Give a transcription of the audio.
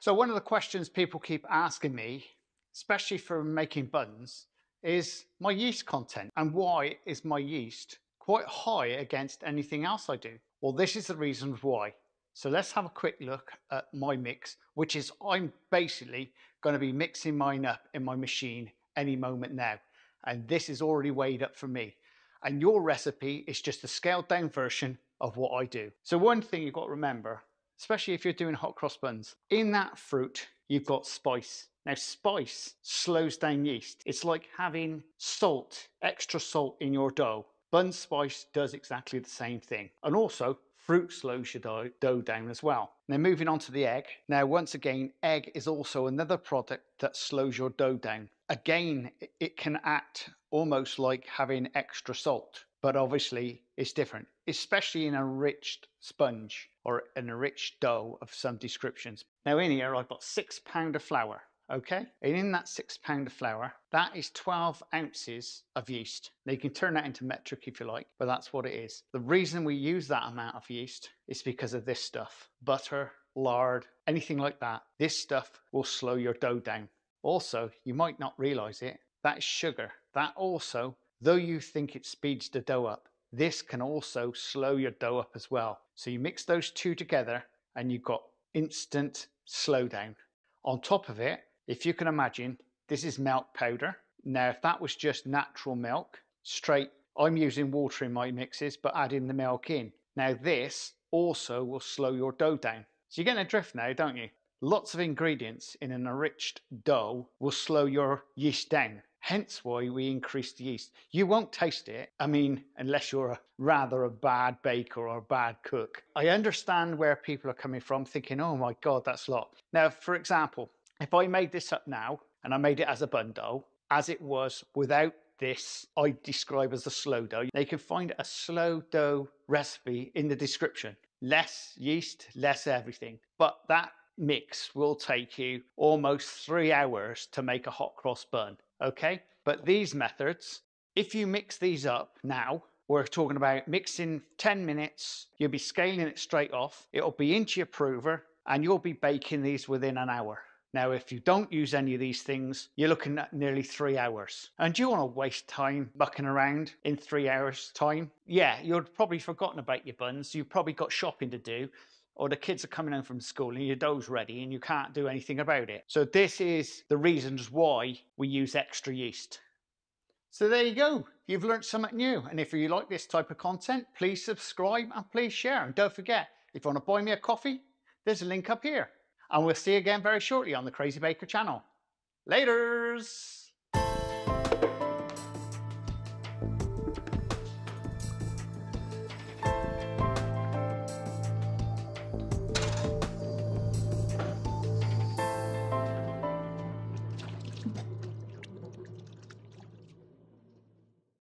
So one of the questions people keep asking me, especially for making buns, is my yeast content and why is my yeast quite high against anything else I do? Well, this is the reasons why. So let's have a quick look at my mix, which is I'm basically going to be mixing mine up in my machine any moment now. And this is already weighed up for me. And your recipe is just a scaled down version of what I do. So one thing you've got to remember, especially if you're doing hot cross buns, in that fruit, you've got spice. Now, spice slows down yeast. It's like having salt, extra salt in your dough. Bun spice does exactly the same thing. And also, fruit slows your dough down as well. Now, moving on to the egg. Now, once again, egg is also another product that slows your dough down. Again, it can act almost like having extra salt, but obviously it's different, especially in a enriched sponge or an enriched dough of some descriptions. Now in here, I've got 6 pounds of flour. Okay, and in that 6 pounds of flour, that is 12 ounces of yeast. Now you can turn that into metric if you like, but that's what it is. The reason we use that amount of yeast is because of this stuff. Butter, lard, anything like that. This stuff will slow your dough down. Also, you might not realize it, that is sugar. That also, though you think it speeds the dough up, this can also slow your dough up as well. So you mix those two together and you've got instant slowdown. On top of it, if you can imagine, this is milk powder. Now, if that was just natural milk, straight, I'm using water in my mixes, but adding the milk in. Now, this also will slow your dough down. So you're getting a drift now, don't you? Lots of ingredients in an enriched dough will slow your yeast down. Hence why we increase the yeast. You won't taste it, I mean, unless you're rather a bad baker or a bad cook. I understand where people are coming from thinking, oh my God, that's a lot. Now, for example, if I made this up now and I made it as a bun dough, as it was without this, I describe as a slow dough. Now you can find a slow dough recipe in the description. Less yeast, less everything. But that mix will take you almost 3 hours to make a hot cross bun. Okay, but these methods, if you mix these up now, we're talking about mixing 10 minutes, you'll be scaling it straight off, it'll be into your prover, and you'll be baking these within an hour. Now, if you don't use any of these things, you're looking at nearly 3 hours. And do you want to waste time mucking around in 3 hours time? Yeah, you've probably forgotten about your buns, you've probably got shopping to do, or the kids are coming home from school and your dough's ready and you can't do anything about it. So this is the reasons why we use extra yeast. So there you go. You've learned something new. And if you like this type of content, please subscribe and please share. And don't forget, if you want to buy me a coffee, there's a link up here. And we'll see you again very shortly on the Crazy Baker channel. Laters!